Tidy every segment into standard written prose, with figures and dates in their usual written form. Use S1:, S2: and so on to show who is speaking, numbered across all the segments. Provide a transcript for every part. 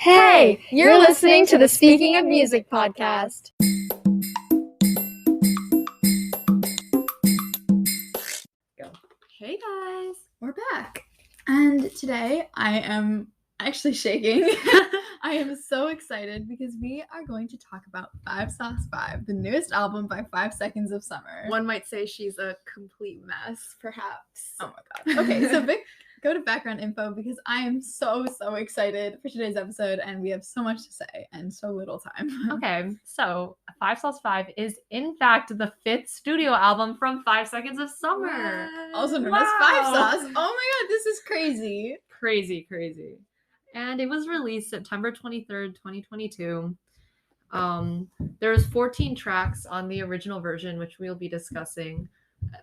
S1: Hey, you're listening to the Speaking of Music podcast.
S2: Go. Hey guys,
S1: We're back. And today I am actually shaking. I am so excited because we are going to talk about 5 Sauce 5, the newest album by 5 Seconds of Summer.
S2: One might say she's a complete mess, perhaps.
S1: Oh my god. Okay, so go to background info because I am so excited for today's episode and we have so much to say and so little time.
S3: Okay, so 5 Sauce 5 is in fact the 5th studio album from 5 Seconds of Summer.
S1: Also known as 5 Sauce. Oh my god, this is crazy.
S3: Crazy. And it was released September 23rd, 2022. There's 14 tracks on the original version, which we'll be discussing.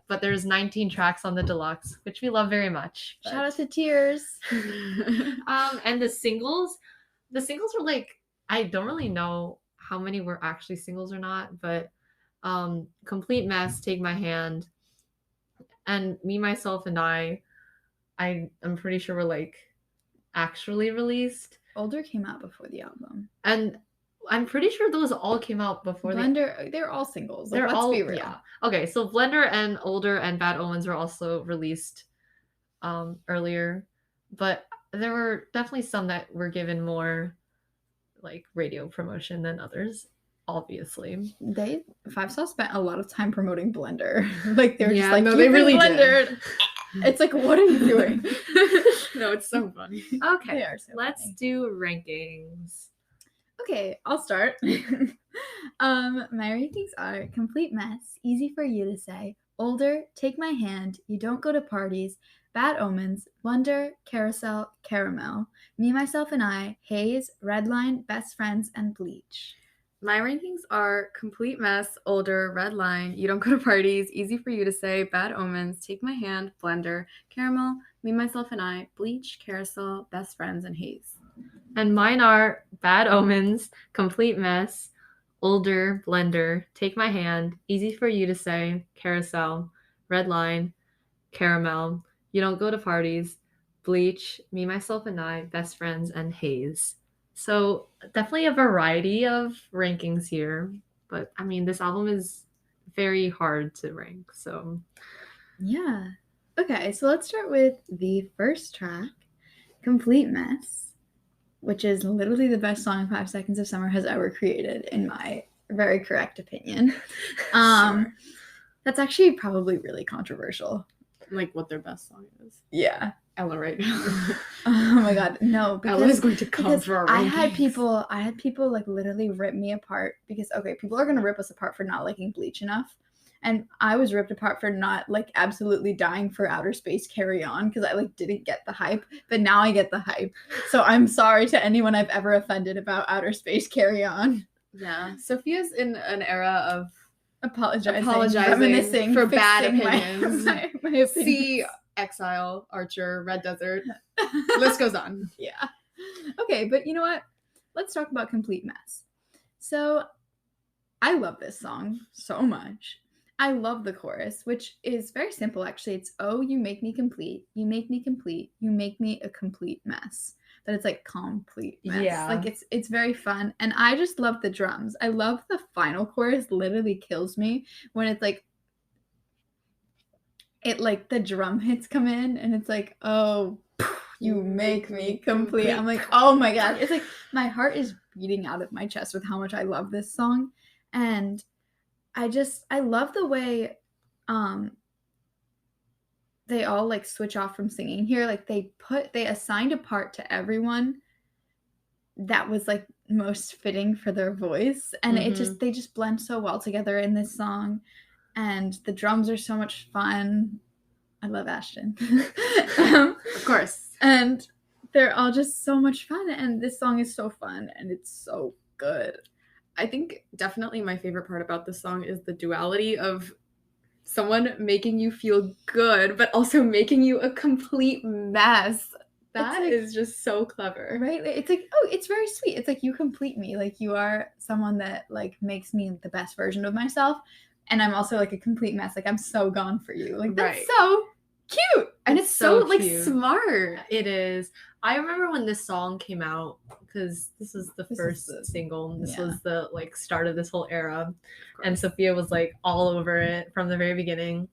S3: But there's 19 tracks on the deluxe, which we love very much.
S1: Shout out to Tears.
S3: And the singles were like, I don't really know how many were actually singles or not, but Complete Mess, Take My Hand, and Me, Myself, and I'm pretty sure were like actually released.
S1: Older came out before the album.
S3: And I'm pretty sure those all came out before
S1: Blender, they're all singles.
S3: Let's be real.
S1: Yeah.
S3: Okay, so Blender and Older and Bad Omens were also released earlier, but there were definitely some that were given more like radio promotion than others, obviously.
S1: 5 Sauce spent a lot of time promoting Blender. Like they were just like,
S2: no, they really
S1: Blender.
S2: did.
S1: It's like, what are you doing?
S2: No, it's so funny.
S3: Okay,
S1: They are so
S3: let's
S1: funny.
S3: do rankings.
S1: Okay, I'll start. My rankings are Complete Mess, Easy for You to Say, Older, Take My Hand, You Don't Go to Parties, Bad Omens, Wonder, Carousel, Caramel, Me, Myself, and I, Haze, Redline, Best Friends, and Bleach.
S2: My rankings are Complete Mess, Older, Red Line, You Don't Go to Parties, Easy for You to Say, Bad Omens, Take My Hand, Blender, Caramel, Me, Myself, and I, Bleach, Carousel, Best Friends, and Haze.
S3: And mine are Bad Omens, Complete Mess, Older, Blender, Take My Hand, Easy for You to Say, Carousel, Red Line, Caramel, You Don't Go to Parties, Bleach, Me, Myself, and I, Best Friends, and Haze. So definitely a variety of rankings here. But I mean, this album is very hard to rank. So
S1: Yeah. Okay, so let's start with the first track, Complete Mess, which is literally the best song 5 Seconds of Summer has ever created, in my very correct opinion.
S2: Sure.
S1: That's actually probably really controversial.
S2: Like what their best song is.
S1: Yeah.
S2: Ella right now.
S1: Oh my god, no.
S2: Ella is going to come for our
S1: I had
S2: rankings.
S1: people like literally rip me apart because people are gonna rip us apart for not liking Bleach enough. And I was ripped apart for not like absolutely dying for Outer Space Carry On because I like didn't get the hype, but now I get the hype. So I'm sorry to anyone I've ever offended about Outer Space Carry On.
S2: Yeah. Sophia's in an era of
S1: Apologizing,
S2: reminiscing for bad
S1: fixing
S2: opinions.
S1: my opinions.
S2: See Exile, Archer, Red Desert. List goes on.
S1: Yeah. Okay, but you know what? Let's talk about Complete Mess. So I love this song so much. I love the chorus, which is very simple actually. It's, oh, you make me complete, you make me complete, you make me a complete mess. But it's like complete mess.
S3: Yeah.
S1: Like it's very fun. And I just love the drums. I love the final chorus, literally kills me when it's like the drum hits come in and it's like, oh, you make me complete. I'm like, oh my god. It's like my heart is beating out of my chest with how much I love this song. And I love the way they all like switch off from singing here. Like they assigned a part to everyone that was like most fitting for their voice. And they just blend so well together in this song. And the drums are so much fun. I love Ashton.
S2: Of course.
S1: And they're all just so much fun. And this song is so fun and it's so good.
S2: I think definitely my favorite part about this song is the duality of someone making you feel good, but also making you a complete mess. That is just so clever.
S1: Right? It's like, oh, it's very sweet. It's like, you complete me. Like, you are someone that, like, makes me the best version of myself. And I'm also, like, a complete mess. Like, I'm so gone for you. Like, that's so
S2: cute. And it's so like
S3: cute.
S2: smart.
S3: It is. I remember when this song came out, because this was the first single. This was the like start of this whole era. And Sophia was like all over it from the very beginning.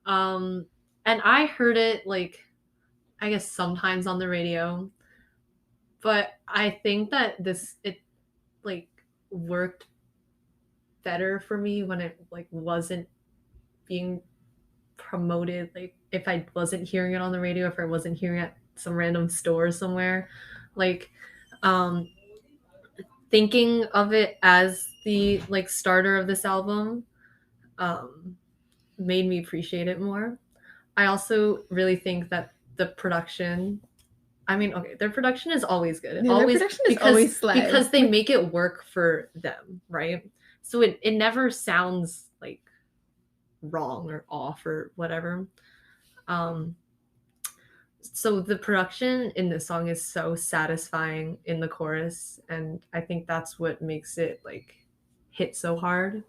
S3: And I heard it like, I guess sometimes on the radio. But I think that it like worked better for me when it like wasn't being promoted, like if I wasn't hearing it on the radio, if I wasn't hearing it at some random store somewhere, like thinking of it as the like starter of this album made me appreciate it more. I also really think that the production, I mean, okay, their production is always good.
S1: Yeah,
S3: always,
S1: their production is always slay.
S3: because they make it work for them, right? So it never sounds like wrong or off or whatever. So the production in this song is so satisfying in the chorus, and I think that's what makes it like hit so hard.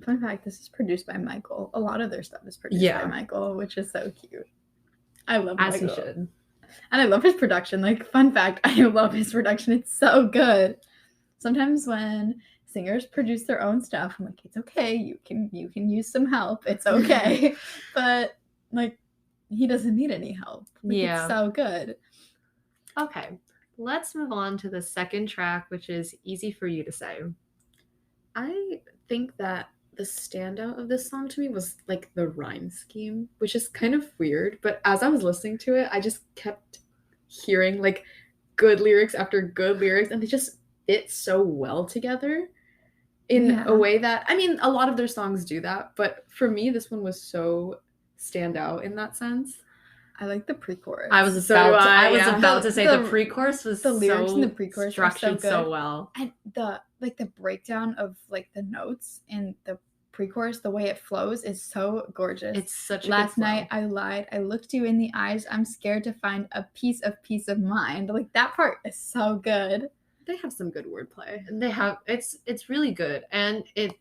S1: Fun fact, this is produced by Michael. A lot of their stuff is produced by Michael, which is so cute. I love
S3: As
S1: Michael.
S3: he should.
S1: And I love his production. Like, fun fact, I love his production. It's so good. Sometimes when singers produce their own stuff, I'm like, it's okay. You can use some help. It's okay. But like, he doesn't need any help. Like, it's so good.
S3: Okay, let's move on to the second track, which is Easy for You to Say.
S2: I think that the standout of this song to me was like the rhyme scheme, which is kind of weird, but as I was listening to it, I just kept hearing like good lyrics after good lyrics, and they just fit so well together in a way that, I mean, a lot of their songs do that, but for me, this one was so stand out in that sense.
S1: I like the pre-chorus.
S3: I was about to say the pre-chorus was
S1: the lyrics in the pre-chorus
S3: structured so well,
S1: and the breakdown of like the notes in the pre-chorus, the way it flows is so gorgeous.
S3: It's such a
S1: Last night I lied, I looked you in the eyes, I'm scared to find a piece of mind. Like, that part is so good.
S2: They have some good wordplay.
S3: They have, it's really good, and it,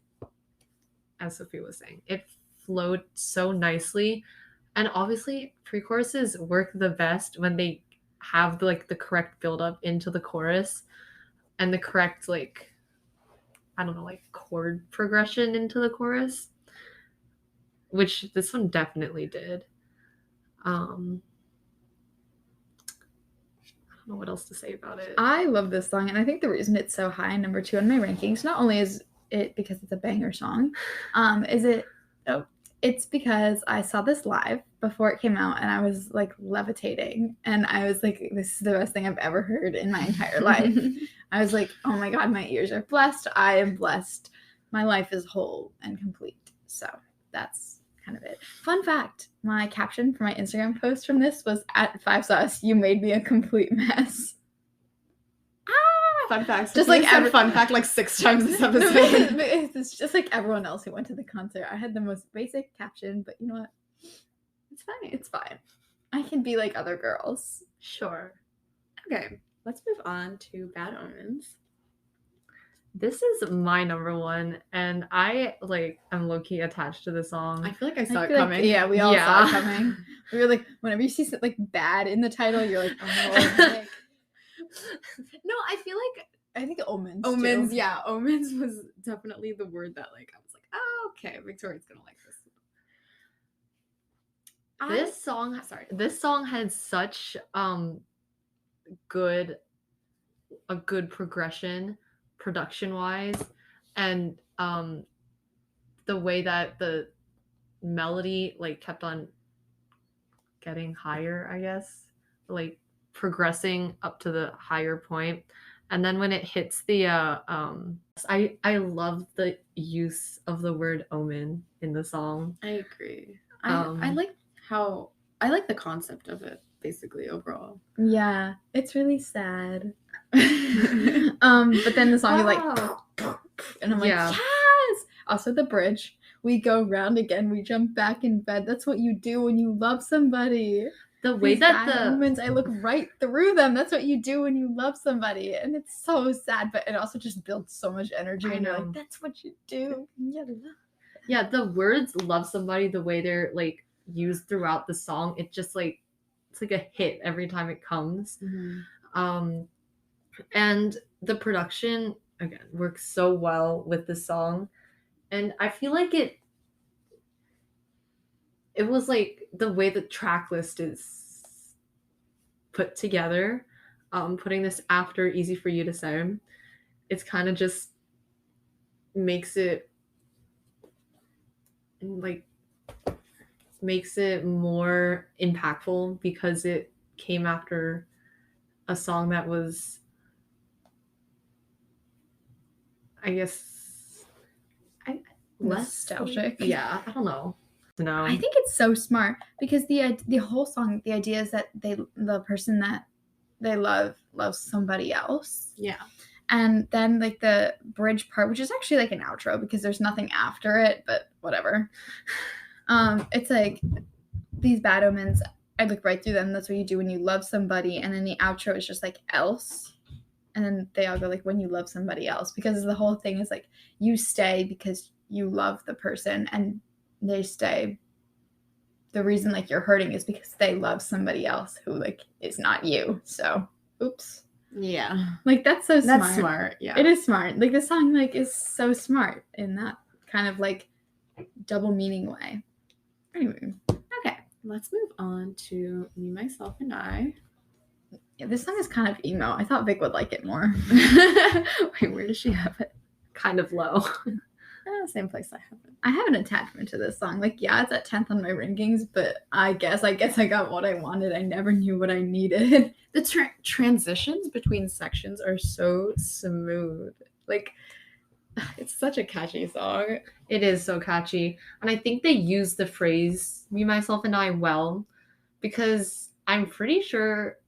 S3: as Sophie was saying, it flowed so nicely. And obviously pre-choruses work the best when they have the correct build-up into the chorus and the correct chord progression into the chorus, which this one definitely did. I don't know what else to say about it.
S1: I love this song, and I think the reason it's so high, number 2 on my rankings, not only is it because it's a banger song, it's because I saw this live before it came out, and I was like levitating, and I was like, this is the best thing I've ever heard in my entire life. I was like, oh my God, my ears are blessed. I am blessed. My life is whole and complete. So that's kind of it. Fun fact, my caption for my Instagram post from this was, at 5 sauce, you made me a complete mess.
S2: Fun facts.
S1: Just like
S2: fun fact like 6 times this episode.
S1: It's just like everyone else who went to the concert. I had the most basic caption, but you know what? It's fine. It's fine. I can be like other girls.
S3: Sure.
S2: Okay, let's move on to Bad Omens.
S3: This is my number 1, and I I'm low-key attached to the song.
S2: I feel like I saw it coming.
S1: Yeah, we all saw it coming. We were like, whenever you see something like bad in the title, you're like, oh.
S2: No, I feel like
S1: I think omens.
S2: Omens,
S1: too.
S2: yeah. Omens was definitely the word that I was like, oh, okay, Victoria's gonna like this.
S3: This song had such good progression production wise, and the way that the melody kept on getting higher, I guess, progressing up to the higher point. And then when it hits the I love the use of the word omen in the song.
S2: I agree. I like the concept of it, basically, overall.
S1: Yeah, it's really sad. But then the song is like, and I'm like, yes! Also the bridge. We go round again, we jump back in bed. That's what you do when you love somebody.
S3: The way that the
S1: omens, I look right through them. That's what you do when you love somebody. And it's so sad, but it also just builds so much energy. And you're like, that's what you do.
S3: Yeah, the words love somebody, the way they're used throughout the song. It just like it's like a hit every time it comes. And the production again works so well with the song, and I feel like it was like the way the track list is put together, putting this after Easy for You to Say, it's kind of just makes it more impactful because it came after a song that was, I guess,
S1: nostalgic.
S3: Yeah, I don't know. No,
S1: I think it's so smart because the whole song, the idea is that the person that they loves somebody else.
S2: Yeah.
S1: And then like the bridge part, which is actually like an outro because there's nothing after it, but whatever. It's like these bad omens, I look right through them. That's what you do when you love somebody. And then the outro is just like else. And then they all go like when you love somebody else, because the whole thing is like you stay because you love the person and they stay. The reason like you're hurting is because they love somebody else who like is not you. So oops.
S2: Yeah.
S1: Like that's so smart.
S2: That's smart. Yeah.
S1: It is smart. Like the song like is so smart in that kind of like double meaning way. Anyway.
S2: Okay. Let's move on to Me, Myself, and I.
S1: Yeah, this song is kind of emo. I thought Vic would like it more.
S2: Wait, where does she have it?
S3: Kind of low.
S2: Same place I have it.
S1: I have an attachment to this song. Like, yeah, it's at 10th on my rankings, but I guess I got what I wanted. I never knew what I needed.
S2: The transitions between sections are so smooth. Like, it's such a catchy song.
S3: It is so catchy. And I think they use the phrase Me, Myself, and I well, because I'm pretty sure,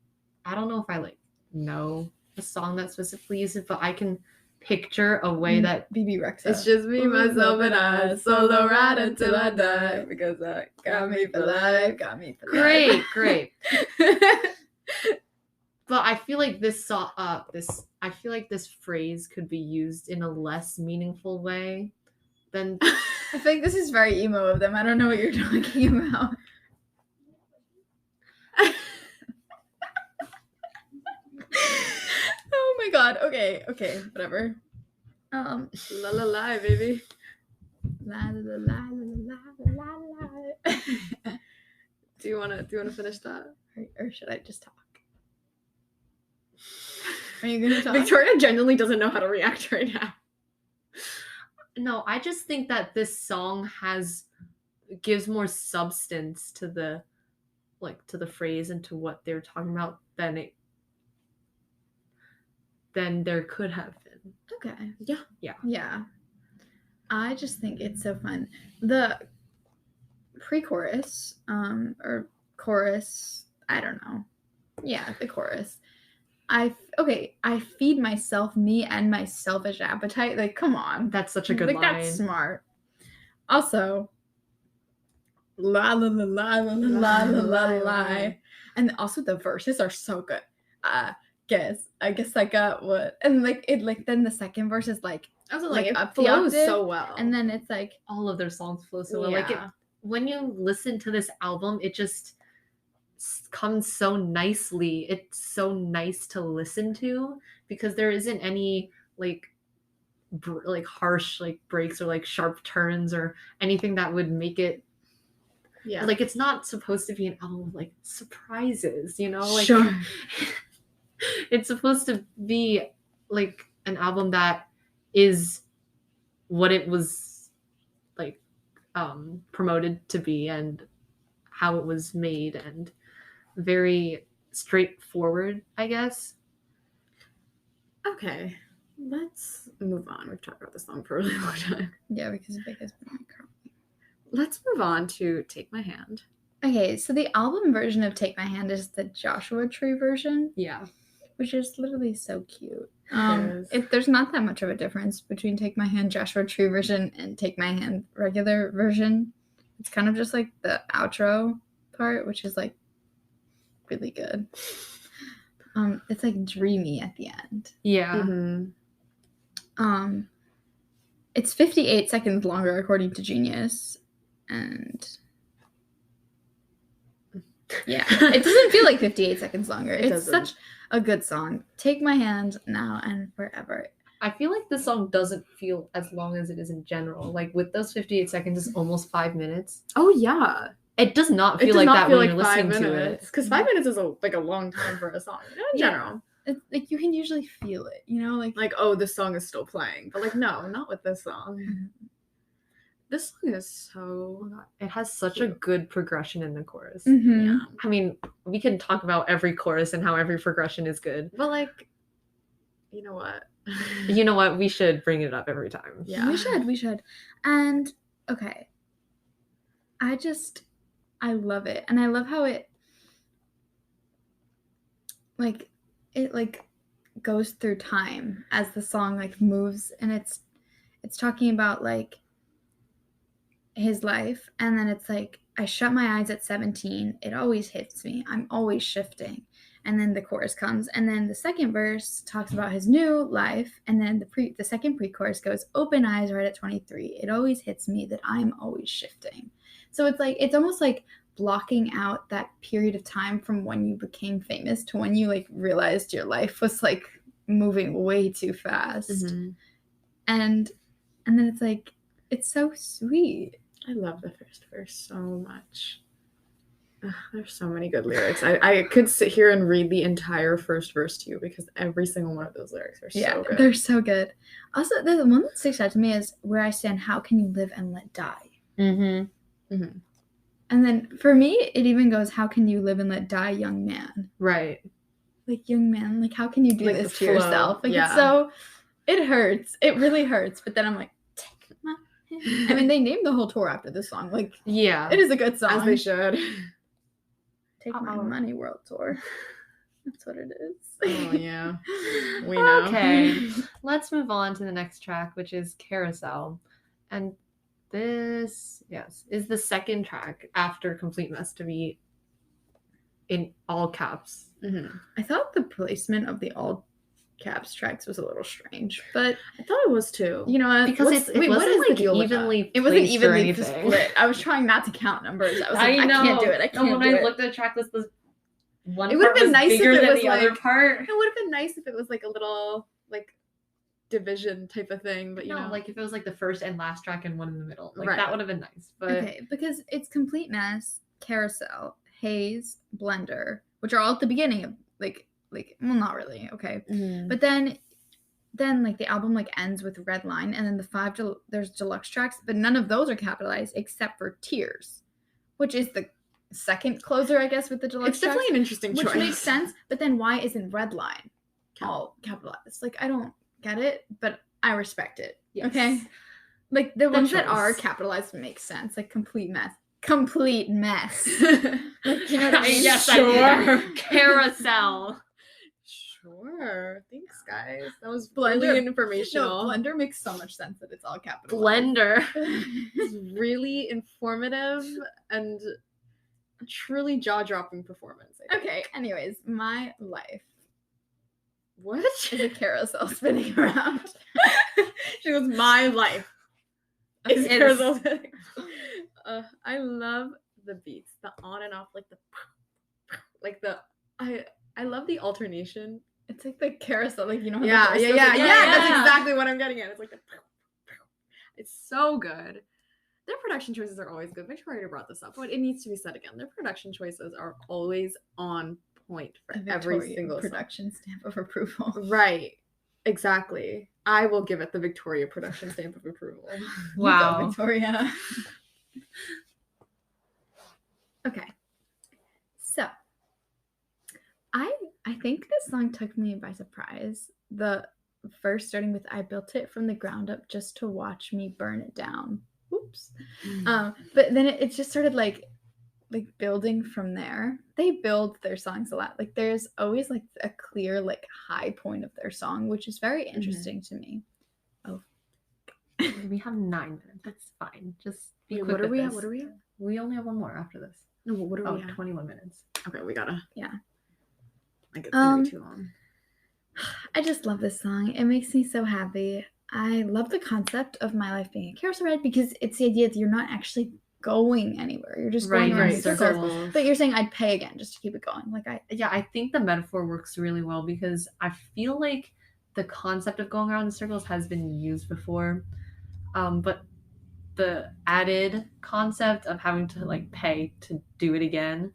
S3: I don't know if I like know a song that specifically uses it, but I can picture a way that
S1: BB Rexa.
S2: It's just me, myself, and I, solo ride until I die, because I got me for life, got me for life.
S3: Great. But I feel like this phrase could be used in a less meaningful way than.
S1: I think this is very emo of them. I don't know what you're talking about. Oh my god. Okay, whatever.
S2: La la la, baby.
S1: La la la la la la la.
S2: Do you wanna finish that?
S1: Or should I just talk? Are you gonna talk?
S2: Victoria genuinely doesn't know how to react right now.
S3: No, I just think that this song gives more substance to the phrase and to what they're talking about than there could have been.
S1: Okay.
S2: Yeah.
S1: I just think it's so fun. The pre-chorus, or chorus, I don't know. Yeah, the chorus. I feed myself, me, and my selfish appetite. Like, come on.
S3: That's such a good line.
S1: That's smart. Also, la la la la la la la la la. And also the verses are so good. I guess I got what, and like it, like then the second verse is like
S2: I was like it
S1: up
S2: flows
S1: the octave,
S2: so well,
S1: and then it's like
S3: all of their songs flow so well.
S2: Yeah.
S3: Like when you listen to this album, it just comes so nicely. It's so nice to listen to because there isn't any like harsh like breaks or like sharp turns or anything that would make it.
S2: Yeah,
S3: like it's not supposed to be an album of like surprises, you know? Like
S1: sure.
S3: It's supposed to be like an album that is what it was like promoted to be and how it was made, and very straightforward, I guess.
S2: Okay, let's move on. We've talked about this song for a really long time.
S1: Yeah, because Vic has been like crying.
S2: Let's move on to Take My Hand.
S1: Okay, so the album version of Take My Hand is the Joshua Tree version.
S2: Yeah.
S1: Which is literally so cute. There's not that much of a difference between Take My Hand Joshua Tree version and Take My Hand regular version. It's kind of just like the outro part, which is like really good. It's like dreamy at the end.
S3: Yeah.
S2: Mm-hmm.
S1: It's 58 seconds longer according to Genius, and Yeah. It doesn't feel like 58 seconds longer.
S2: It
S1: It's
S2: doesn't.
S1: such a good song. Take my hand now and forever.
S3: I feel like this song doesn't feel as long as it is in general. Like with those 58 seconds, it's almost 5 minutes.
S2: Oh yeah.
S3: It does not
S2: It
S3: feel
S2: does
S3: like
S2: not
S3: that
S2: feel
S3: when
S2: like
S3: you're
S2: 5
S3: listening to
S2: minutes.
S3: it.
S2: Because 5 minutes is a long time for a song. You know, in
S1: Yeah.
S2: general.
S1: It's like you can usually feel it, you know, like
S2: Like, this song is still playing. But like, no, not with this song. This song is so
S3: It has such a
S2: cute.
S3: good progression in the chorus.
S1: Mhm.
S2: Yeah.
S3: I mean, we can talk about every chorus and how every progression is good.
S2: But like, you know what?
S3: You know what? We should bring it up every time.
S2: Yeah.
S1: We should. And okay. I love it. And I love how it goes through time as the song like moves, and it's talking about like his life, and then it's like, I shut my eyes at 17, it always hits me, I'm always shifting. And then the chorus comes, and then the second verse talks about his new life, and then the second pre-chorus goes, open eyes right at 23, it always hits me that I'm always shifting. So it's like, it's almost like blocking out that period of time from when you became famous to when you like realized your life was like moving way too fast.
S2: Mm-hmm.
S1: And then it's like, it's so sweet.
S2: I love the first verse so much. There's so many good lyrics. I could sit here and read the entire first verse to you because every single one of those lyrics are so good.
S1: They're so good. Also, the one that sticks out to me is, where I stand, how can you live and let die?
S3: Mm-hmm.
S2: Mm-hmm.
S1: And then for me, it even goes, how can you live and let die, young man?
S3: Right.
S1: Like, young man, like, how can you do
S2: Like
S1: this
S2: the
S1: to
S2: flow,
S1: yourself? Like,
S2: yeah.
S1: it's so, it hurts. It really hurts. But then I'm like, take my hand. I mean, they named the whole tour after this song. Like,
S3: Yeah.
S1: it is a good song.
S2: As they should.
S1: Take my money world tour. That's what it is.
S2: Oh, yeah. We know.
S3: Okay. Let's move on to the next track, which is Carousel. And this, yes, is the second track after Complete Mess to be in all caps.
S2: Mm-hmm.
S1: I thought the placement of the all caps tracks was a little strange, but
S2: I thought it was too.
S1: you know what?
S3: Because it
S1: what
S3: wasn't
S1: is the
S3: like
S1: deal with that?
S3: evenly
S1: It wasn't
S3: placed or
S1: evenly
S3: anything.
S1: split. I was trying not to count numbers. I was like, I
S3: know.
S1: can't do it. I can't
S3: when
S1: do
S3: I
S1: it.
S3: looked at the track list, this one
S1: It would've
S3: part
S1: been
S3: was
S1: nice if
S3: bigger
S1: it
S3: than
S1: was
S3: the other
S1: like-
S3: part.
S1: It would have been nice if it was like a little like division type of thing, but you know,
S3: like if it was like the first and last track and one in the middle, like
S2: Right.
S3: that would have been nice. But
S1: okay, because it's Complete Mess, Carousel, Haze, Blender, which are all at the beginning of like well, not really, okay,
S2: Mm-hmm.
S1: but then like the album like ends with Red Line, and then there's deluxe tracks, but none of those are capitalized except for Tears, which is the second closer, I guess, with the deluxe
S2: It's definitely an interesting
S1: tracks,
S2: choice.
S1: which makes sense. But then why isn't Red Line all capitalized? Like, I don't get it, but I respect it.
S3: Yes.
S1: Okay, like the ones that
S3: choice.
S1: are capitalized make sense. Like Complete Mess. Like, you know what I mean?
S3: Yes,
S2: Sure.
S3: I did. Carousel.
S2: Sure. Thanks, guys. That was
S1: Blender-
S2: really informational.
S1: No, Blender makes so much sense that it's all capitalized.
S3: Blender.
S2: It's really informative and a truly jaw-dropping performance. I think.
S1: Okay, anyways, my life
S2: What?
S1: is a carousel spinning around.
S2: She goes, my life.
S1: It
S2: Is
S1: is.
S2: carousel spinning. I love the beats, the on and off, I love the alternation.
S1: It's like the carousel, like, you know how
S2: Yeah,
S1: the horse
S2: yeah,
S1: goes
S2: yeah,
S1: like,
S2: yeah. That's exactly what I'm getting at. It's like it's so good. Their production choices are always good. Make sure I already brought this up, but it needs to be said again. Their production choices are always on point for
S1: A
S2: every
S1: Victoria
S2: single song.
S1: production stamp of approval.
S2: Right. Exactly. I will give it the Victoria production stamp of approval.
S1: You
S3: Wow.
S1: go, Victoria. Okay. So, I think this song took me by surprise. The first starting with, I built it from the ground up just to watch me burn it down. Oops. But then it just started like building from there. They build their songs a lot. Like, there's always like a clear like high point of their song, which is very interesting to me.
S3: We have 9 minutes. That's fine. Just be
S2: Wait,
S3: quick
S2: what are
S3: with
S2: we at?
S3: this.
S2: What are we at?
S3: We only have one more after this.
S2: No, what are
S3: Oh,
S2: we at?
S3: 21 minutes.
S2: Okay, we gotta.
S1: Yeah.
S2: Like, it's gonna be too long.
S1: I just love this song. It makes me so happy. I love the concept of my life being a carousel ride because it's the idea that you're not actually going anywhere. You're just
S3: Right,
S1: going around in
S3: right,
S1: circles. But you're saying I'd pay again just to keep it going. Like
S3: I think the metaphor works really well because I feel like the concept of going around in circles has been used before, but the added concept of having to like pay to do it again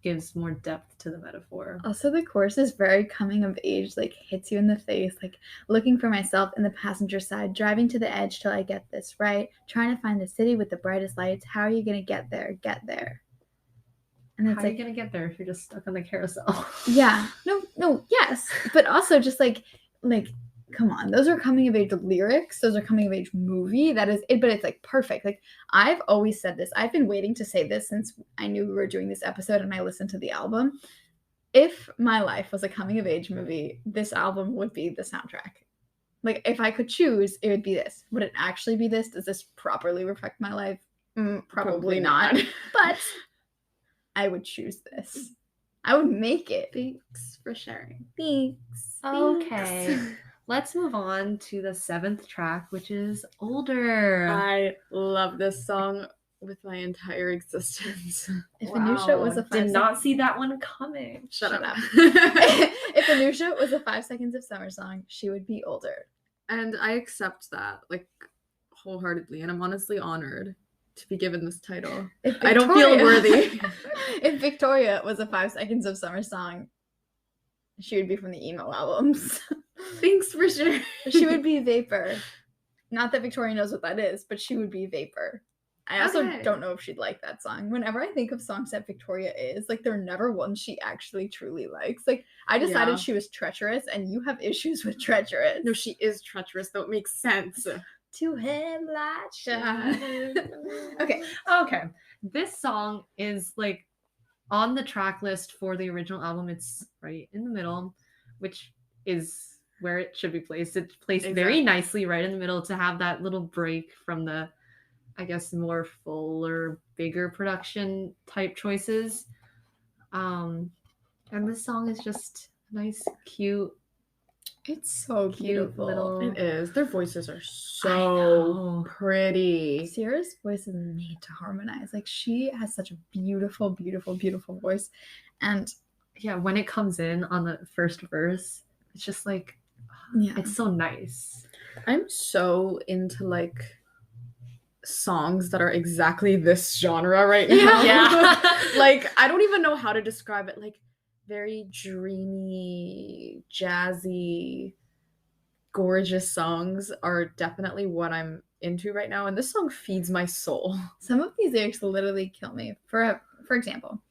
S3: gives more depth to the metaphor.
S1: Also, the chorus is very coming of age, like hits you in the face, like looking for myself in the passenger side, driving to the edge till I get this right, trying to find the city with the brightest lights. How are you gonna get there? Get there. And it's
S3: How are you gonna get there if you're just stuck on the carousel?
S1: Yeah. No, yes. But also just like come on, those are coming of age lyrics, those are coming of age movie. That is it, but it's like perfect. Like I've always said this. I've been waiting to say this since I knew we were doing this episode and I listened to the album. If my life was a coming of age movie, this album would be the soundtrack. Like if I could choose, it would be this. Would it actually be this? Does this properly reflect my life? Probably not. But I would choose this. I would make it.
S2: Thanks for sharing.
S1: Thanks.
S3: Okay. Let's move on to the 7th track, which is Older.
S2: I love this song with my entire existence.
S1: If Anusha was a 5
S3: did not see that one coming.
S2: Shut up.
S1: If Anusha was a 5 seconds of summer song, she would be Older.
S2: And I accept that, like, wholeheartedly, and I'm honestly honored to be given this title. I don't feel worthy.
S1: If Victoria was a 5 seconds of summer song, she would be from the emo albums.
S2: Thanks for sharing.
S1: She would be Vapor. Not that Victoria knows what that is, but she would be Vapor. I also don't know if she'd like that song. Whenever I think of songs that Victoria is, like, they're never ones she actually truly likes. Like, I decided she was treacherous, and you have issues with treacherous.
S2: No, she is treacherous, though it makes sense.
S1: To headlight shine. Okay.
S3: This song is, like, on the track list for the original album. It's right in the middle, which is where it should be placed. It's placed very nicely right in the middle to have that little break from the, I guess, more fuller, bigger production type choices. And this song is just nice, cute.
S1: It's so beautiful.
S3: Little...
S2: It is. Their voices are so pretty.
S1: Sierra's voice is made to harmonize. Like, she has such a beautiful, beautiful, beautiful voice. And
S3: yeah, when it comes in on the first verse, it's just like, it's so nice.
S2: I'm so into, like, songs that are exactly this genre right now.
S3: Yeah.
S2: Like, I don't even know how to describe it. Like, very dreamy, jazzy, gorgeous songs are definitely what I'm into right now, and this song feeds my soul.
S1: Some of these lyrics literally kill me. For example,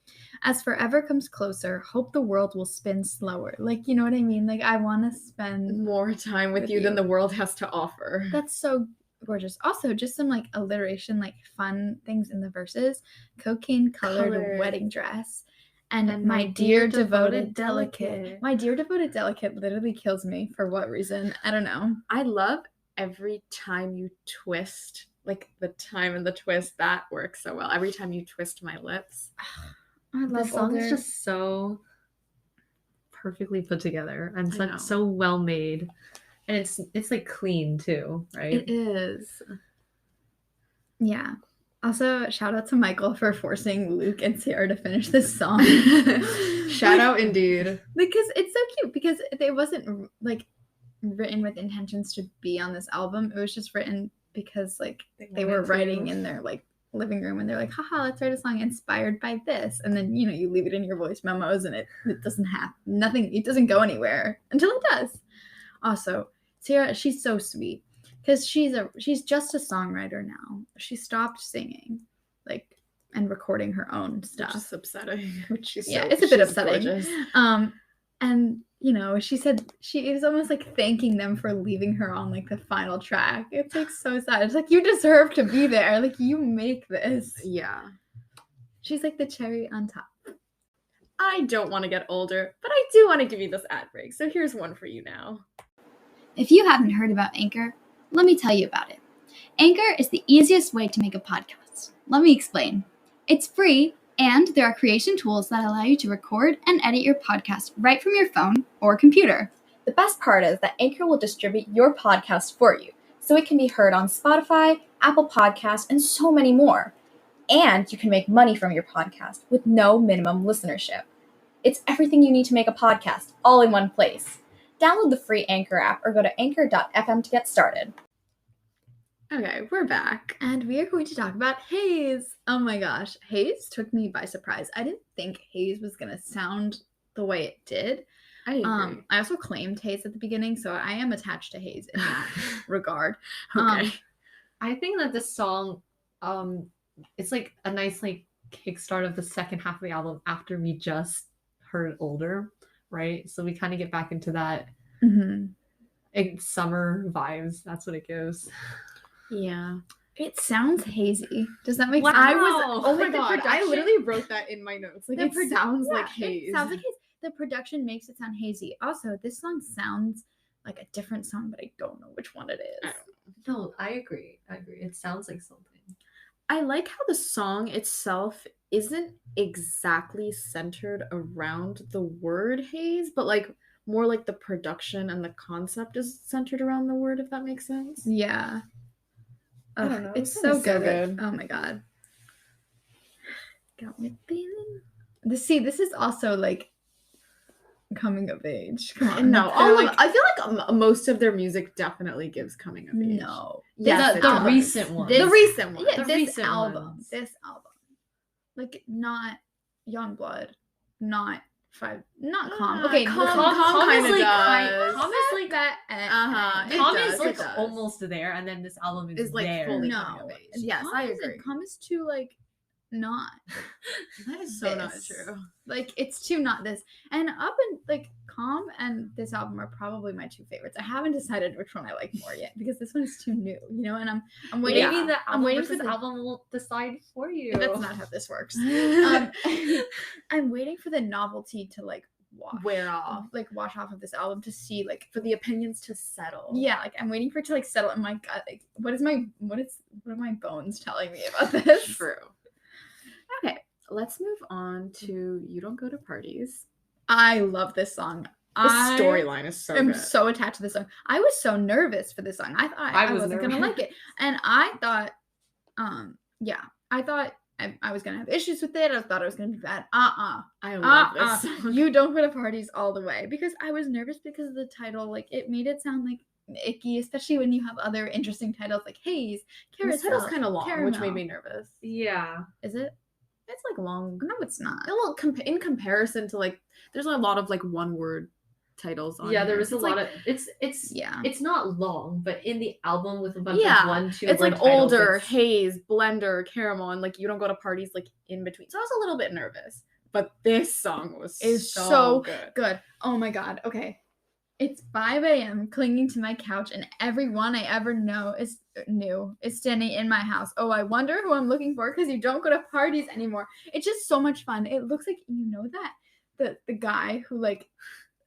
S1: as forever comes closer, hope the world will spin slower. Like, you know what I mean? Like, I want to spend
S2: more time with you than the world has to offer.
S1: That's so gorgeous. Also, just some, like, alliteration, like, fun things in the verses. Cocaine colored wedding dress. And my dear devoted delicate. My dear devoted delicate literally kills me. For what reason? I don't know.
S2: I love every time you twist, like, the time and the twist, that works so well. Every time you twist my lips.
S1: I love
S3: the song is just so perfectly put together and so well made. And it's like clean too, right?
S2: It is.
S1: Yeah. Also, shout out to Michael for forcing Luke and Sierra to finish this song.
S2: Shout out indeed.
S1: Because it's so cute, because it wasn't, like, written with intentions to be on this album. It was just written because, like, they were writing in their, like, living room, and they're like, haha, let's write a song inspired by this. And then, you know, you leave it in your voice memos, and it doesn't have nothing. It doesn't go anywhere until it does. Also, Sierra, she's so sweet. Because she's just a songwriter now. She stopped singing, like, and recording her own stuff.
S2: Which is upsetting.
S1: It's a bit upsetting. Gorgeous. And, you know, she said it was almost like thanking them for leaving her on, like, the final track. It's, like, so sad. It's like, you deserve to be there. Like, you make this.
S2: Yeah.
S1: She's like the cherry on top.
S2: I don't want to get older, but I do want to give you this ad break. So here's one for you now.
S4: If you haven't heard about Anchor, let me tell you about it. Anchor is the easiest way to make a podcast. Let me explain. It's free, and there are creation tools that allow you to record and edit your podcast right from your phone or computer.
S5: The best part is that Anchor will distribute your podcast for you, so it can be heard on Spotify, Apple Podcasts, and so many more. And you can make money from your podcast with no minimum listenership. It's everything you need to make a podcast, all in one place. Download the free Anchor app or go to anchor.fm to get started.
S2: Okay, we're back.
S1: And we are going to talk about Haze. Oh my gosh, Haze took me by surprise. I didn't think Haze was going to sound the way it did.
S2: I agree.
S1: I also claimed Haze at the beginning, so I am attached to Haze in that regard.
S2: Okay.
S3: I think that this song, it's like a nice like kickstart of the second half of the album after we just heard Older, right? So we kind of get back into that summer vibes. That's what it gives.
S2: Yeah.
S1: It sounds hazy. Does that make
S3: Wow.
S1: sense?
S2: Oh my
S1: Like, the
S2: god, I
S1: production-
S2: literally wrote that in my notes. Like, it sounds like haze.
S1: It sounds like haze. The production makes it sound hazy. Also, this song sounds like a different song, but I don't know which one it is.
S3: No, I agree. It sounds like something.
S2: I like how the song itself isn't exactly centered around the word haze, but like more like the production and the concept is centered around the word, if that makes sense.
S1: Yeah.
S2: I don't know.
S1: It's
S2: This
S1: so
S2: song is so
S1: good.
S2: good.
S1: Oh my god. Got me feeling. This is also like coming of age. Come on.
S2: No,
S1: They're
S2: I feel like most of their music definitely gives coming of age.
S1: no.
S2: Yes,
S1: The
S2: it
S3: the
S2: does.
S3: recent one.
S1: This-
S2: The recent one.
S1: Yeah,
S3: The
S1: this
S3: recent
S1: album.
S3: ones.
S1: This album. Like not Youngblood, not Calm.
S2: Ah,
S1: Okay,
S2: Calm-
S1: listen,
S2: Calm
S3: is
S2: kinda
S3: like
S2: does.
S3: Calm is like
S1: that.
S2: Uh-huh. It
S3: Calm
S2: does,
S3: is like
S2: it does.
S3: almost there, and then this album is
S2: Is, like,
S3: there.
S2: fully-
S1: No.
S2: coming of age.
S1: Yes,
S2: Calm
S1: I
S2: isn't.
S1: agree. Calm is too like not.
S2: That is so not
S1: this.
S2: true.
S1: Like it's too not this. And up and like Calm and this album are probably my two favorites. I haven't decided which one I like more yet because this one is too new, you know. And I'm waiting.
S3: Maybe the
S1: I'm
S3: album
S1: waiting
S3: versus
S1: for the
S3: album will decide for you.
S1: That's not how this works. I'm waiting for the novelty to like
S2: Wear off.
S1: like wash off of this album to see like
S2: For the opinions to settle.
S1: yeah, like I'm waiting for it to like settle in my gut. Like what are my bones telling me about this?
S2: True. Okay, let's move on to You Don't Go to Parties.
S1: I love this song.
S2: The storyline is so
S1: I'm
S2: good.
S1: so attached to this song. I was so nervous for this song. I thought I
S3: was
S1: wasn't gonna
S3: nervous.
S1: like it, and I thought, I thought I was gonna have issues with it. I thought it was gonna be bad.
S2: I love this song.
S1: You don't go to parties all the way because I was nervous because of the title. Like it made it sound like icky, especially when you have other interesting titles like Haze,
S2: And the
S1: Carousel.
S2: title's kind of long, which made
S1: Caramel.
S2: me nervous.
S3: Yeah.
S1: Is it?
S2: It's like long.
S1: No, it's not.
S2: A little in comparison to like, there's a lot of like one word titles on.
S3: Yeah,
S2: here.
S3: there was a
S2: It's
S3: lot
S2: like,
S3: of it's
S1: Yeah.
S3: it's not long, but in the album with a bunch
S2: Yeah,
S3: of 1, 2
S2: it's
S3: word
S2: like
S3: titles,
S2: older,
S3: it's-
S2: haze, blender, caramel, and like you don't go to parties like in between. So I was a little bit nervous, but this song was
S1: Is
S2: so
S1: so
S2: good.
S1: Good. Oh my god. Okay. It's 5 a.m. clinging to my couch, and everyone I ever know is standing in my house. Oh, I wonder who I'm looking for because you don't go to parties anymore. It's just so much fun. It looks like that the guy who like,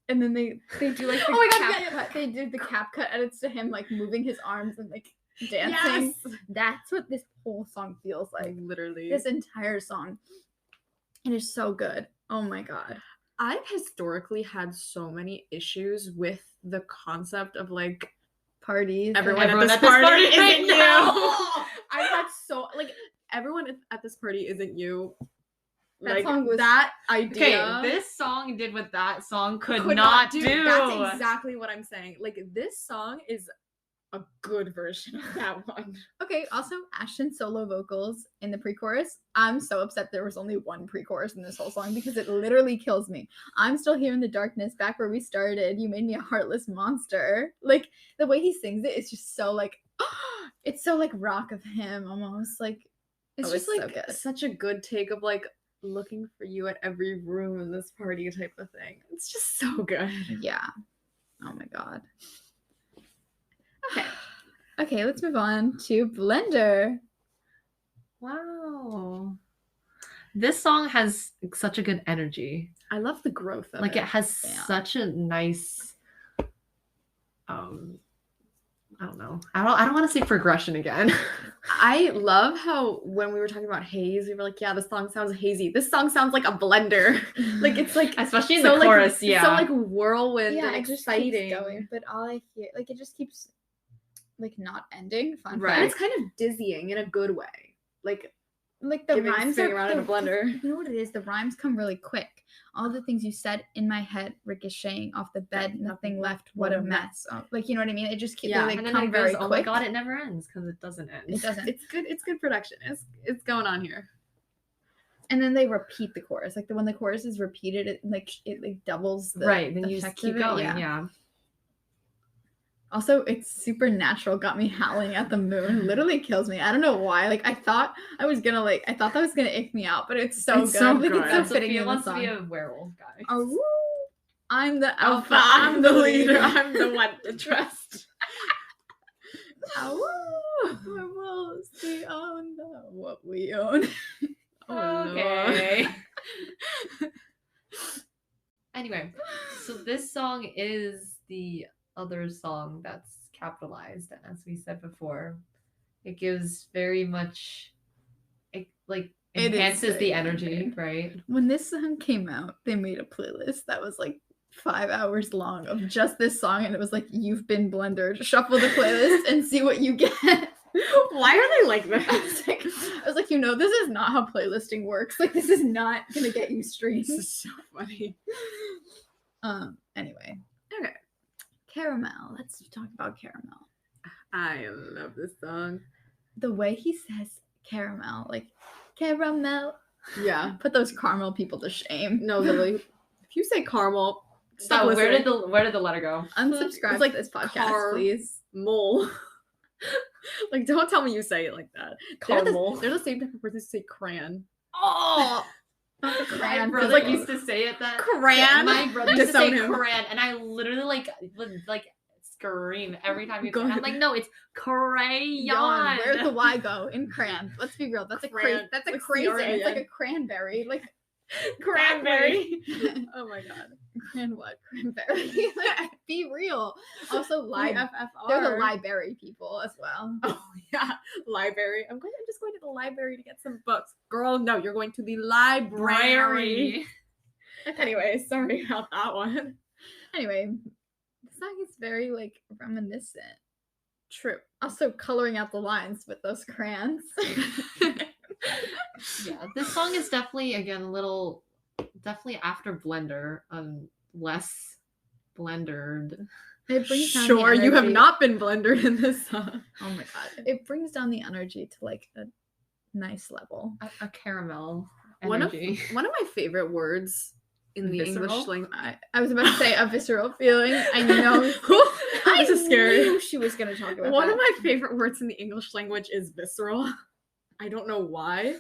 S1: and then they do like the
S2: Oh my God,
S1: cap
S2: yeah.
S1: cut. They do the cap cut edits to him like moving his arms and like dancing.
S2: Yes,
S1: That's what this whole song feels like.
S2: literally.
S1: This entire song. It is so good. Oh my god.
S2: I've historically had so many issues with the concept of like
S1: Parties.
S2: everyone
S3: Everyone
S2: at this party isn't
S3: right
S2: you.
S3: now.
S2: I've had so like everyone at this party isn't you.
S1: That
S2: Like
S1: song was-
S2: that
S3: Okay,
S2: idea.
S3: this song did what that song could
S2: could
S3: not do.
S2: That's exactly what I'm saying. Like this song is a good version of that one.
S1: Okay, also Ashton's solo vocals in the pre-chorus. I'm so upset there was only one pre-chorus in this whole song because it literally kills me. I'm still here in the darkness, back where we started. You made me a heartless monster. Like the way he sings it is just so like it's so like rock of him almost. Like
S2: It's
S1: oh,
S2: just
S1: so
S2: like
S1: good.
S2: such a good take of like looking for you at every room in this party type of thing. It's just so good.
S1: Yeah. Oh my god. Okay, let's move on to Blender.
S3: Wow. This song has such a good energy.
S2: I love the growth of
S3: Like it has
S1: Yeah.
S3: such a nice I don't know. I don't want to say progression again.
S2: I love how when we were talking about haze, we were like, yeah, this song sounds hazy. This song sounds like a blender. Like it's like
S3: Especially in
S2: so
S3: the
S2: like,
S3: chorus, yeah.
S2: so like whirlwind
S1: Yeah,
S2: and
S1: it just
S2: exciting.
S1: keeps going, but all I hear, like, it just keeps. like not ending. Fun
S3: Right.
S2: And it's
S1: fact.
S2: kind of dizzying in a good way. Like
S1: Like the
S2: giving-
S1: rhymes
S2: spinning
S1: are
S2: around in a blender.
S1: You know what it is? The rhymes come really quick. All the things you said in my head ricocheting off the bed,
S2: Right.
S1: nothing left. What a mess. Like, you know what I mean? It just keeps
S2: Yeah.
S1: like
S3: And then
S1: come
S3: it
S1: very
S3: goes,
S1: quick.
S3: oh my god, it never ends because it doesn't end.
S1: It doesn't.
S2: It's good. It's good production. It's going on here.
S1: And then they repeat the chorus. Like when the chorus is repeated, it like doubles the
S3: Right, then you just
S1: effect
S3: keep
S1: of it.
S3: going.
S1: Yeah.
S3: Yeah.
S1: Also, it's super natural. Got me howling at the moon. Literally kills me. I don't know why. Like I thought that was gonna ick me out, but it's so
S2: It's
S1: good.
S2: so
S1: Like
S2: good.
S1: it's so
S3: Sophia
S1: fitting in the
S3: wants
S1: song.
S3: to be a werewolf guy.
S1: Oh, woo. I'm the alpha.
S2: Alpha, I'm the leader. I'm the one to trust.
S1: Werewolves, we own what we own.
S3: Okay. Anyway, so this song is the other song that's capitalized, and as we said before, it gives very much, it like
S1: It is
S3: enhances
S1: very
S3: the energy,
S1: good.
S3: right?
S1: When this song came out, they made a playlist that was like 5 hours long of just this song, and it was like, you've been blendered. Shuffle the playlist and see what you get.
S2: Why are they like that?
S1: I was like, this is not how playlisting works. Like, this is not gonna get you streams.
S2: This is so funny.
S1: Anyway.
S2: Okay.
S1: Caramel. Let's talk about Caramel.
S2: I love this song.
S1: The way he says caramel, like caramel.
S2: Yeah.
S1: Put those caramel people to shame.
S2: No, literally. If you say caramel, stop
S3: So
S2: listening.
S3: where did the letter go?
S1: Unsubscribe
S2: It's like
S1: to this podcast, please.
S2: Mole. Like, don't tell me you say it like that.
S3: Caramel.
S2: They're the same type of person who say crayon.
S1: Oh,
S3: My
S1: crayon.
S3: brother
S2: like,
S3: used to say it that.
S2: Crayon?
S3: My brother used to say
S2: Disown him.
S3: crayon, and I literally would scream every time you.
S2: Go
S3: I'm
S2: ahead.
S3: like, no, it's crayon.
S1: Yawn. Where's the Y go in crayon? Let's be real. That's a
S2: Crayon.
S1: That's a
S2: What's the
S1: crazy.
S2: R at
S1: It's
S2: the
S1: like a
S2: end?
S1: cranberry. Like
S2: Cranberry. Oh my god.
S1: cran what? Cranberry. Like, be real. Also,
S2: FFR.
S1: they're the library people as well.
S2: Oh yeah, library. I'm just going to the library to get some books. Girl, no, you're going to the library. Anyway, sorry about that one.
S1: Anyway, the song is very like reminiscent.
S2: True.
S1: Also, coloring out the lines with those crayons.
S3: Yeah, this song is definitely definitely after Blender, less blendered.
S1: It brings down the
S2: Sure, you have
S1: energy.
S2: not been blendered in this song.
S1: Oh my god! It brings down the energy to like a nice level.
S3: A caramel
S2: One of
S3: energy.
S2: my favorite words in the
S3: Visceral?
S2: English language.
S1: I was about to say a visceral feeling. I know.
S2: This is scary.
S1: knew she was going to talk about
S2: One
S1: that.
S2: of my favorite words in the English language is visceral. I don't know why,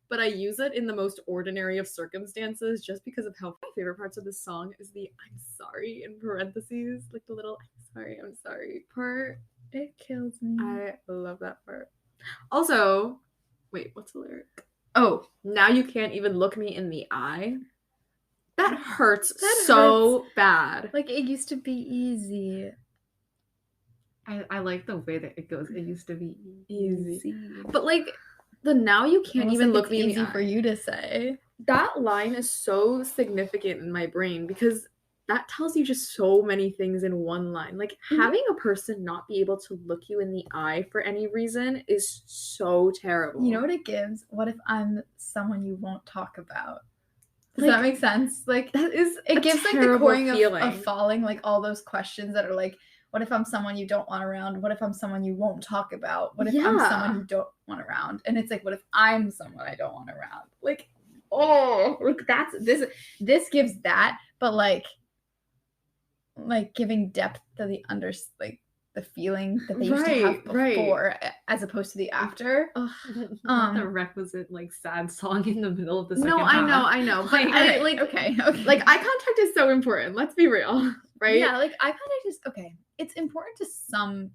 S2: but I use it in the most ordinary of circumstances just because of how my favorite parts of this song is the I'm sorry in parentheses, like the little I'm sorry part.
S1: It kills me.
S2: I love that part. Also, wait, what's the lyric? Oh, now you can't even look me in the eye. That hurts
S1: That
S2: so bad.
S1: Like, it used to be easy.
S3: I like the way that it goes. It used to be
S2: Easy. But like the now you can't
S1: Almost
S2: even
S1: like
S2: look me
S1: it's
S2: in
S1: easy
S2: the
S1: for
S2: eye.
S1: you to say.
S2: That line is so significant in my brain because that tells you just so many things in one line. Like having a person not be able to look you in the eye for any reason is so terrible.
S1: You know what it gives? What if I'm someone you won't talk about? Does
S2: Like,
S1: that make sense? Like,
S2: that is
S1: it gives like the
S2: terrible
S1: coring
S2: feeling.
S1: of falling, like all those questions that are like, what if I'm someone you don't want around? What if I'm someone you won't talk about? What if I'm
S2: Yeah.
S1: someone you don't want around? And it's like, what if I'm someone I don't want around? Like, oh, look, that's this gives that, but like giving depth to the the feeling that they used to have
S2: Right.
S1: before as opposed to the after.
S3: Not the requisite sad song in the middle of the second
S2: No,
S3: half.
S2: I know. But
S3: Like,
S2: I
S1: Alright, okay.
S2: like eye contact is so important. Let's be real, right?
S1: Yeah, like eye contact is okay. It's important to some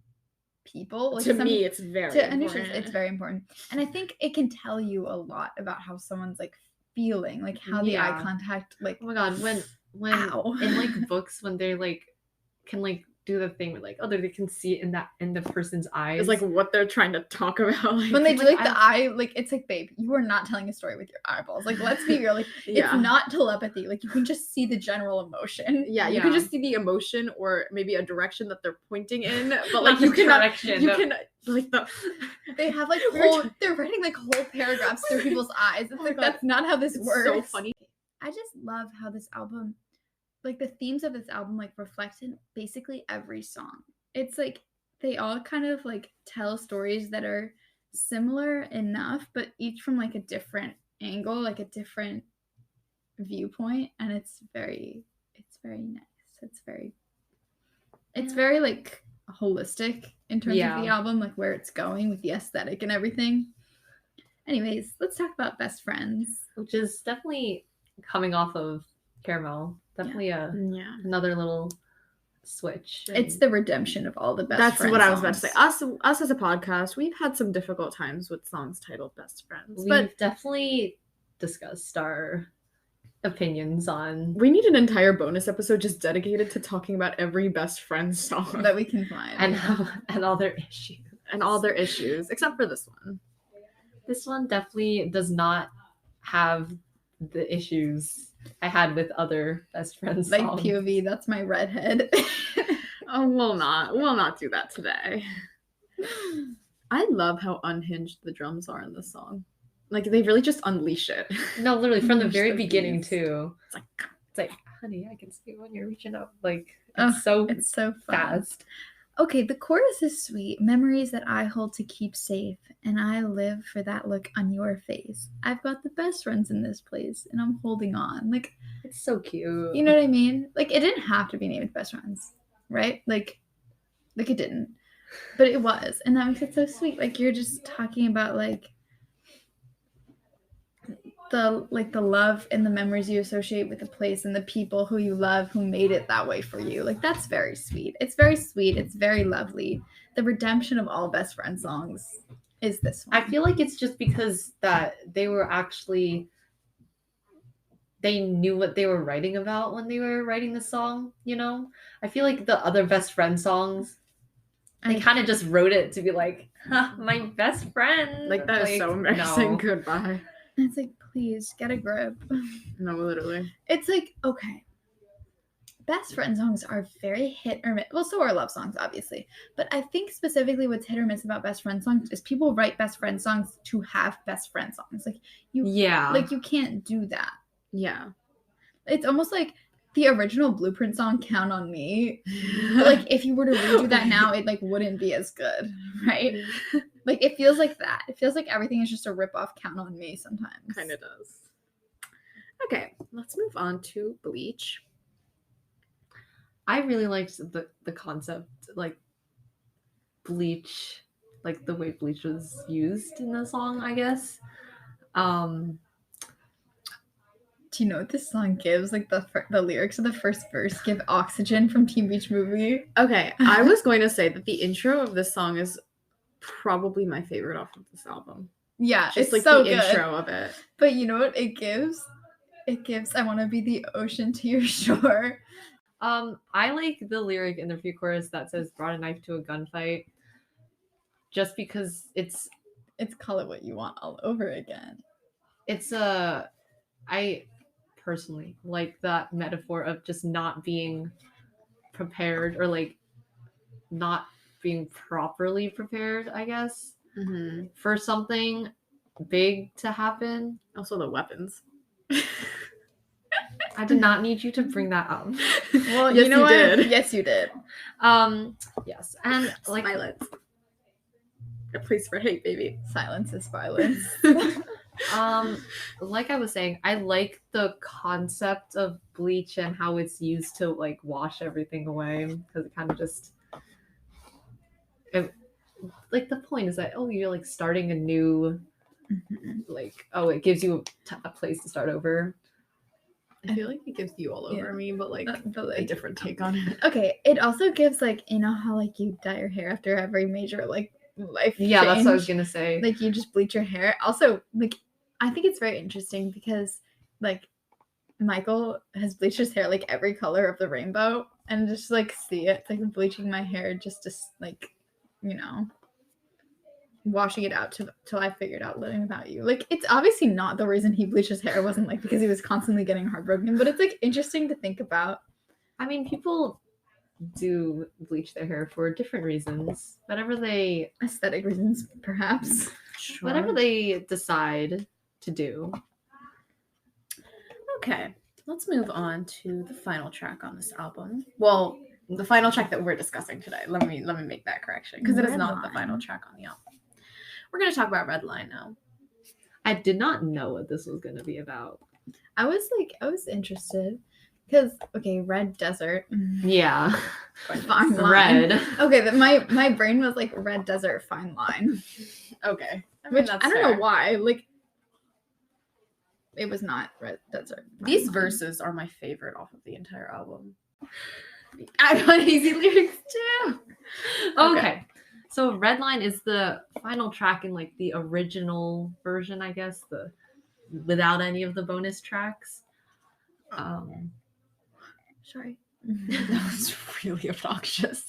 S1: people. Like
S2: to
S1: some,
S2: me, it's very
S1: to Anusha,
S2: important.
S1: it's very important, and I think it can tell you a lot about how someone's like feeling, like how the eye
S3: Yeah.
S1: contact, like
S3: Oh my god, when
S1: Ow.
S3: in like books when they like can like do the thing where like, oh, they can see it in the person's eyes.
S2: It's like what they're trying to talk about. Like,
S1: when they do
S3: like,
S1: like the eye, like it's like, babe, you are not telling a story with your eyeballs. Like, let's be real. Like,
S2: yeah.
S1: it's not telepathy. Like, you can just see the general emotion.
S2: Yeah, you
S3: Yeah.
S2: can just see the emotion or maybe a direction that they're pointing in, but
S3: Not
S2: like
S3: the
S2: you cannot.
S3: direction,
S2: You
S3: no.
S2: can like the.
S1: They have like
S2: We were
S1: whole. They're writing like whole paragraphs through people's eyes. It's
S2: my
S1: like
S2: God.
S1: that's not how this
S2: It's
S1: works.
S2: so funny.
S1: I just love how this album, like the themes of this album, like reflect in basically every song. It's like they all kind of like tell stories that are similar enough, but each from like a different angle, like a different viewpoint, and it's very nice. It's very like holistic in terms of the
S3: Yeah.
S1: album, like where it's going with the aesthetic and everything. Anyways, let's talk about Best Friends.
S3: Which is definitely coming off of Caramel. Definitely
S2: Yeah.
S3: another little switch.
S1: It's the redemption of all the Best
S2: That's
S1: Friends
S2: what I was about to say.
S1: songs.
S2: Us as a podcast, we've had some difficult times with songs titled Best Friends,
S3: We've
S2: but
S3: definitely discussed our opinions on.
S2: we need an entire bonus episode just dedicated to talking about every Best Friends song
S1: that we can find.
S3: and all their issues.
S2: and all their issues, except for this one.
S3: This one definitely does not have the issues I had with other Best Friends
S1: like
S3: songs.
S1: POV, that's my redhead.
S2: Oh, we'll not do that today. I love how unhinged the drums are in this song. Like they really just unleash it.
S3: No, literally from the
S1: Unleash
S3: very
S1: the
S3: beginning
S1: beast.
S3: too.
S2: It's
S3: Like, honey, I can see when you're reaching out. Like
S1: Oh,
S3: it's so
S1: It's so fun.
S3: fast.
S1: Okay, the chorus is sweet. Memories that I hold to keep safe, and I live for that look on your face. I've got the best friends in this place, and I'm holding on. Like,
S3: It's so cute.
S1: you know what I mean? Like, it didn't have to be named Best Friends, right? Like it didn't, but it was, and that makes it so sweet. Like, you're just talking about like the love and the memories you associate with the place and the people who you love who made it that way for you. Like, that's very sweet. It's very sweet. It's very lovely. The redemption of all Best Friend songs is this one.
S3: I feel like it's just because that they knew what they were writing about when they were writing the song, you know? I feel like the other Best Friend songs, they kind of just wrote it to be like, my best friend.
S2: Like that is so embarrassing.
S3: No.
S2: Goodbye.
S1: It's like, please get a grip.
S2: No, literally.
S1: It's like, okay, Best Friend songs are very hit or miss. Well, so are love songs, obviously. But I think specifically what's hit or miss about Best Friend songs is people write Best Friend songs to have Best Friend songs. Like you can't do that.
S2: Yeah.
S1: It's almost like the original Blueprint song "Count on Me." But like if you were to redo that now, it like wouldn't be as good, right? Like it feels like that. It feels like everything is just a rip off "Count on Me" sometimes.
S2: Kind of does. Okay, let's move on to Bleach.
S3: I really liked the concept, like Bleach, like the way Bleach was used in the song, I guess.
S1: Do you know what this song gives? Like the lyrics of the first verse give Oxygen from Teen Beach Movie.
S2: Okay, I was going to say that the intro of this song is probably my favorite off of this album.
S1: Yeah,
S2: Just
S1: it's
S2: like
S1: so
S2: the
S1: good.
S2: intro of it.
S1: But you know what it gives? It gives I want to be the ocean to your shore.
S3: I like the lyric in the pre-chorus that says "brought a knife to a gunfight," just because it's
S1: Call It What You Want all over again.
S3: I personally like that metaphor of just not being prepared or like not being properly prepared, I guess, for something big to happen.
S2: Also the weapons.
S3: I did not need you to bring that up.
S1: Well,
S2: Yes,
S1: you know
S2: you
S1: what?
S2: did.
S1: Yes, you did.
S3: Yes, and like
S2: Silence. A place for hate, baby.
S1: Silence is violence.
S3: like I was saying, I like the concept of bleach and how it's used to like wash everything away, because it kind of just like the point is that you're like starting a new like it gives you a place to start over.
S2: I feel like it gives you all over me, but like a different take on it.
S1: Okay, it also gives like, you know how like you dye your hair after every major like life
S3: Yeah, that's what I was
S1: change?
S3: gonna say.
S1: Like you just bleach your hair. Also, like I think it's very interesting because like Michael has bleached his hair like every color of the rainbow. and just like see it, like bleaching my hair just to like, washing it out till I figured out living without you. Like, it's obviously not the reason he bleached his hair. It wasn't like because he was constantly getting heartbroken, but it's like interesting to think about.
S3: I mean, people do bleach their hair for different reasons.
S1: Aesthetic reasons, perhaps.
S3: Whatever they decide to do.
S2: Okay, let's move on to the final track on this album. Well, the final track that we're discussing today. Let me make that correction because it is not the final track on the album. We're going to talk about Red Line now.
S3: I did not know what this was going to be about.
S1: I was interested because, okay, Red Desert.
S3: Yeah.
S1: Fine line.
S3: Red.
S1: Okay, my brain was like Red Desert, fine line.
S2: Okay.
S1: Which I don't know why. Like, it was not Red Desert.
S2: These verses are my favorite off of the entire album. I want easy lyrics too.
S3: Okay. So Red Line is the final track in like the original version, I guess, without any of the bonus tracks.
S1: Sorry.
S2: That was really obnoxious.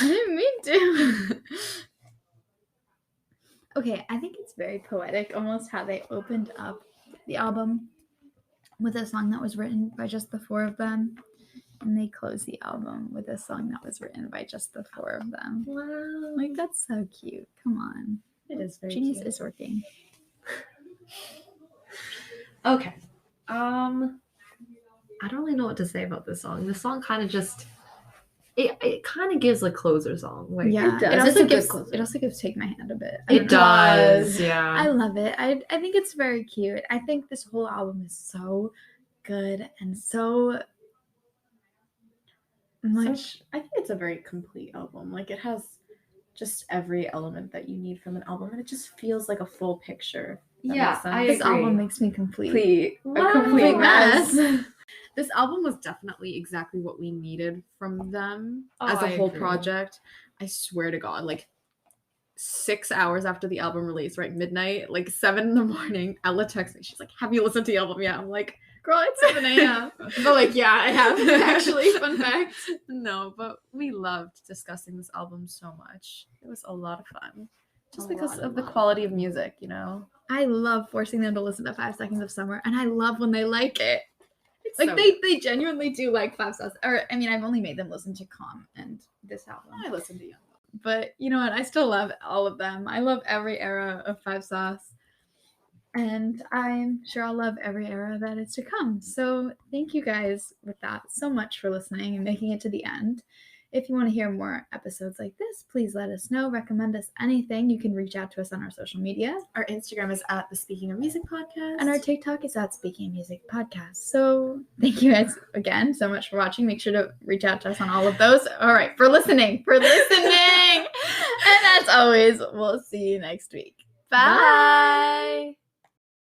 S1: I didn't mean to. Okay, I think it's very poetic, almost how they opened up the album with a song that was written by just the four of them. And they closed the album with a song that was written by just the four of them.
S3: Wow.
S1: Like, that's so cute. Come on.
S2: It is very
S1: Genius
S2: cute.
S1: is working.
S3: Okay. I don't really know what to say about this song. This song kind of just it kind of gives a closer song. Like,
S1: Yeah,
S2: it does.
S1: it
S2: It's
S1: also
S2: a good
S1: gives
S2: closer.
S1: it also gives Take My Hand a bit.
S3: it does. Yeah.
S1: I love it. I think it's very cute. I think this whole album is so good and so much.
S2: I think it's a very complete album. Like, it has just every element that you need from an album, and it just feels like a full picture. That
S3: Yeah,
S2: makes sense.
S3: I
S1: This
S3: agree.
S1: album makes me complete.
S2: A
S3: Wow.
S2: complete
S1: mess.
S2: mess. This album was definitely exactly what we needed from them as a
S3: I
S2: whole
S3: agree.
S2: project. I swear to God, like 6 hours after the album release, right, midnight, like 7 a.m, Ella texts me. She's like, "Have you listened to the album yet?" I'm like,
S1: Girl, it's 7 a.m. But like, yeah, I have actually. Fun fact.
S2: No, but we loved discussing this album so much. It was a lot of fun. Just
S3: A
S2: because
S3: lot,
S2: of
S3: a
S2: the
S3: lot.
S2: quality of music, you know?
S1: I love forcing them to listen to 5 Seconds of Summer, and I love when they like it.
S2: It's
S1: Like,
S2: so
S1: they genuinely do like 5 Sauce. Or, I mean, I've only made them listen to Calm and this album.
S2: I listen to Young.
S1: But you know what? I still love all of them. I love every era of 5 Sauce. And I'm sure I'll love every era that is to come. So thank you guys with that so much for listening and making it to the end. If you want to hear more episodes like this, please let us know. Recommend us anything. You can reach out to us on our social media.
S2: Our Instagram is at the Speaking of Music podcast.
S1: And our TikTok is at Speaking Music Podcast. So thank you guys again so much for watching. Make sure to reach out to us on all of those. All right, for listening. And as always, we'll see you next week. Bye.